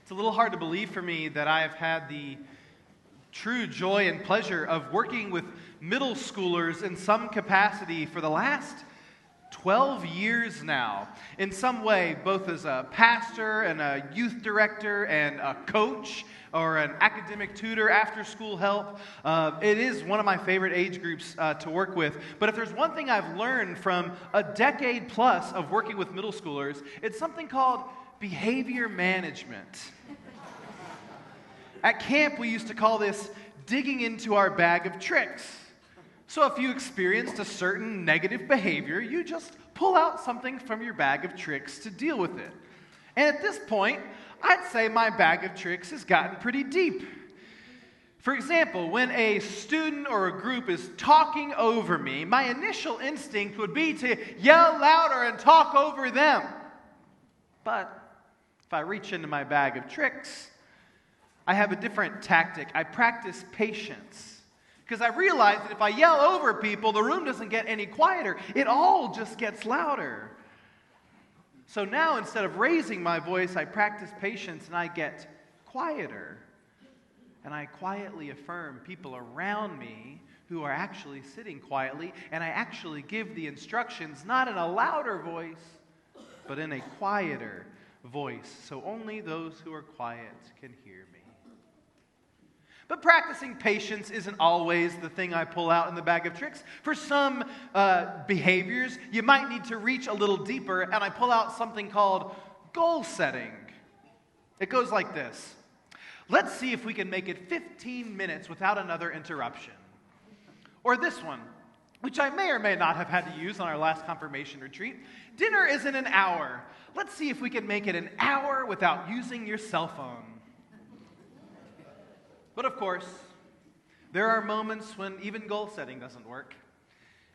It's a little hard to believe for me that I have had the true joy and pleasure of working with middle schoolers in some capacity for the last 12 years now. In some way, both as a pastor and a youth director and a coach or an academic tutor, after school help. It is one of my favorite age groups to work with. But if there's one thing I've learned from a decade plus of working with middle schoolers, it's something called behavior management. At camp, we used to call this digging into our bag of tricks. So if you experienced a certain negative behavior, you just pull out something from your bag of tricks to deal with it. And at this point, I'd say my bag of tricks has gotten pretty deep. For example, when a student or a group is talking over me, my initial instinct would be to yell louder and talk over them. But if I reach into my bag of tricks, I have a different tactic. I practice patience. Because I realize that if I yell over people, the room doesn't get any quieter. It all just gets louder. So now, instead of raising my voice, I practice patience and I get quieter. And I quietly affirm people around me who are actually sitting quietly, and I actually give the instructions not in a louder voice, but in a quieter voice, so only those who are quiet can hear me. But practicing patience isn't always the thing I pull out in the bag of tricks. For some behaviors, you might need to reach a little deeper, and I pull out something called goal setting. It goes like this. Let's see if we can make it 15 minutes without another interruption. Or this one, which I may or may not have had to use on our last confirmation retreat. Dinner is in an hour. Let's see if we can make it an hour without using your cell phone. But of course, there are moments when even goal setting doesn't work.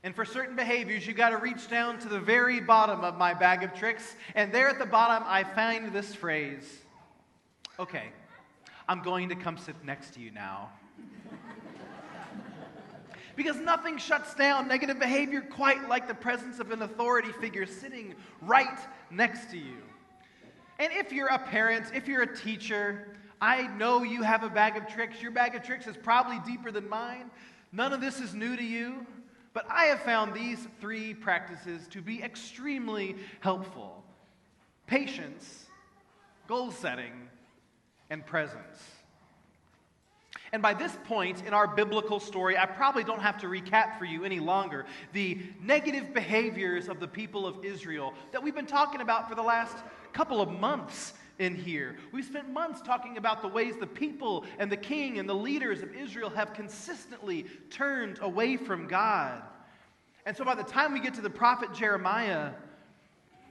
And for certain behaviors, you got to reach down to the very bottom of my bag of tricks, and there at the bottom, I find this phrase. Okay, I'm going to come sit next to you now. Because nothing shuts down negative behavior quite like the presence of an authority figure sitting right next to you. And if you're a parent, if you're a teacher, I know you have a bag of tricks. Your bag of tricks is probably deeper than mine. None of this is new to you. But I have found these 3 practices to be extremely helpful. Patience, goal setting, and presence. And by this point in our biblical story, I probably don't have to recap for you any longer the negative behaviors of the people of Israel that we've been talking about for the last couple of months in here. We've spent months talking about the ways the people and the king and the leaders of Israel have consistently turned away from God. And so by the time we get to the prophet Jeremiah,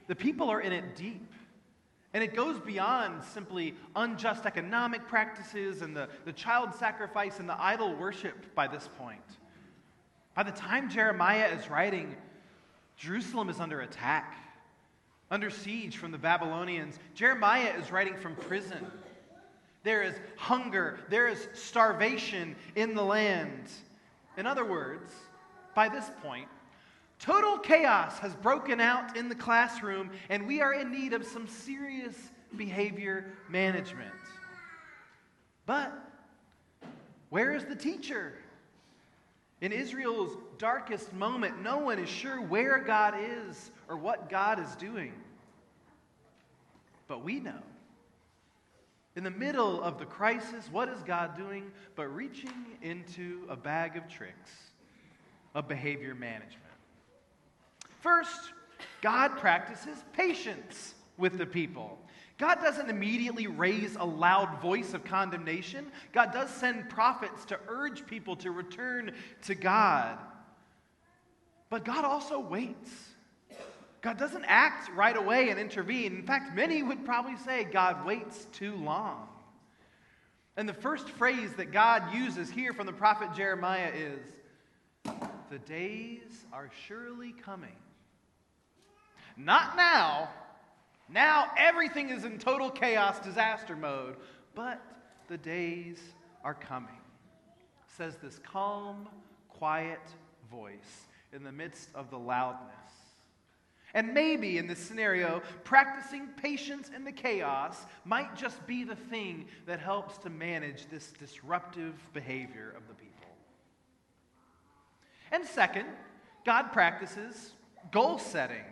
the people are in it deep. And it goes beyond simply unjust economic practices and the child sacrifice and the idol worship by this point. By the time Jeremiah is writing, Jerusalem is under attack, under siege from the Babylonians. Jeremiah is writing from prison. There is hunger, there is starvation in the land. In other words, by this point, total chaos has broken out in the classroom, and we are in need of some serious behavior management. But where is the teacher? In Israel's darkest moment, no one is sure where God is or what God is doing. But we know. In the middle of the crisis, what is God doing but reaching into a bag of tricks of behavior management? First, God practices patience with the people. God doesn't immediately raise a loud voice of condemnation. God does send prophets to urge people to return to God. But God also waits. God doesn't act right away and intervene. In fact, many would probably say God waits too long. And the first phrase that God uses here from the prophet Jeremiah is, "The days are surely coming." Not now. Now everything is in total chaos, disaster mode. But the days are coming, says this calm, quiet voice in the midst of the loudness. And maybe in this scenario, practicing patience in the chaos might just be the thing that helps to manage this disruptive behavior of the people. And second, God practices goal setting.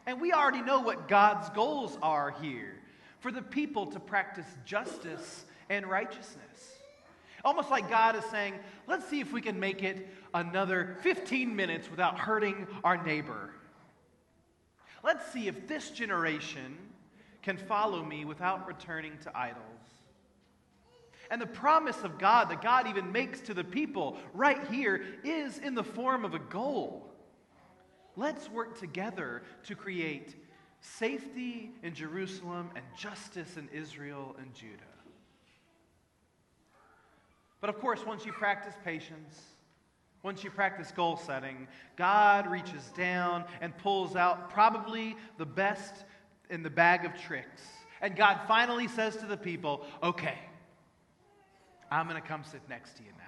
And we already know what God's goals are here: for the people to practice justice and righteousness. Almost like God is saying, let's see if we can make it another 15 minutes without hurting our neighbor. Let's see if this generation can follow me without returning to idols. And the promise of God that God even makes to the people right here is in the form of a goal. Let's work together to create safety in Jerusalem and justice in Israel and Judah. But of course, once you practice patience, once you practice goal setting, God reaches down and pulls out probably the best in the bag of tricks. And God finally says to the people, okay, I'm going to come sit next to you now.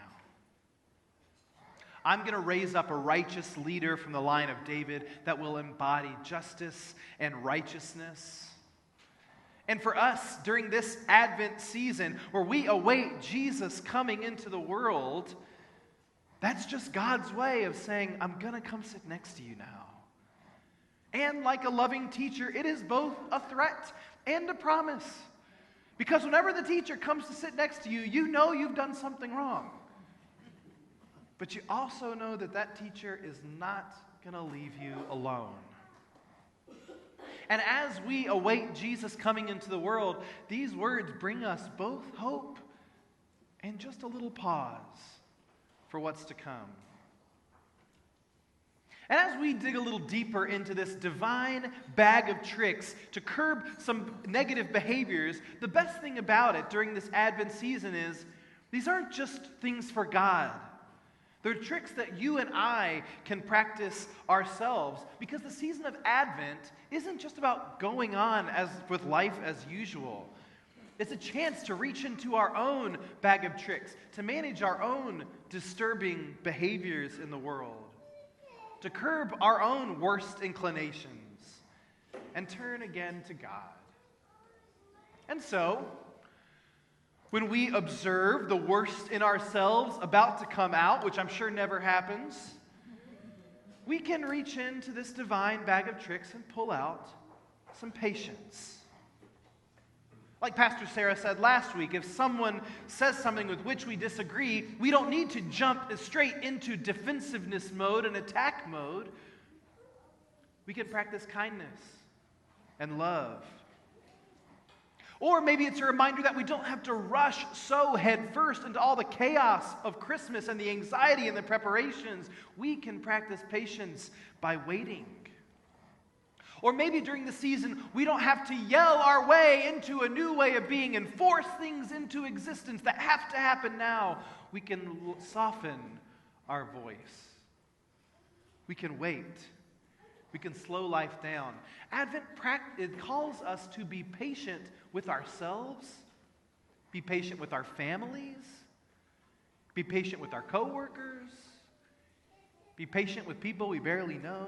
I'm going to raise up a righteous leader from the line of David that will embody justice and righteousness. And for us, during this Advent season, where we await Jesus coming into the world, that's just God's way of saying, I'm going to come sit next to you now. And like a loving teacher, it is both a threat and a promise. Because whenever the teacher comes to sit next to you, you know you've done something wrong. But you also know that that teacher is not going to leave you alone. And as we await Jesus coming into the world, these words bring us both hope and just a little pause for what's to come. And as we dig a little deeper into this divine bag of tricks to curb some negative behaviors, the best thing about it during this Advent season is these aren't just things for God. They're tricks that you and I can practice ourselves, because the season of Advent isn't just about going on as with life as usual. It's a chance to reach into our own bag of tricks, to manage our own disturbing behaviors in the world, to curb our own worst inclinations, and turn again to God. And so, when we observe the worst in ourselves about to come out, which I'm sure never happens, we can reach into this divine bag of tricks and pull out some patience. Like Pastor Sarah said last week, if someone says something with which we disagree, we don't need to jump straight into defensiveness mode and attack mode. We can practice kindness and love. Or maybe it's a reminder that we don't have to rush so headfirst into all the chaos of Christmas and the anxiety and the preparations. We can practice patience by waiting. Or maybe during the season, we don't have to yell our way into a new way of being and force things into existence that have to happen now. We can soften our voice. We can wait. We can slow life down. Advent it calls us to be patient with ourselves, be patient with our families, be patient with our coworkers, be patient with people we barely know,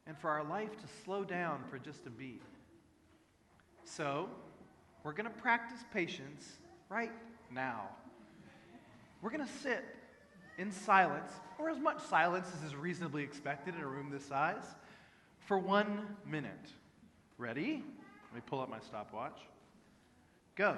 and for our life to slow down for just a beat. So, we're going to practice patience right now. We're going to sit in silence, or as much silence as is reasonably expected in a room this size, for 1 minute. Ready? Let me pull up my stopwatch. Go.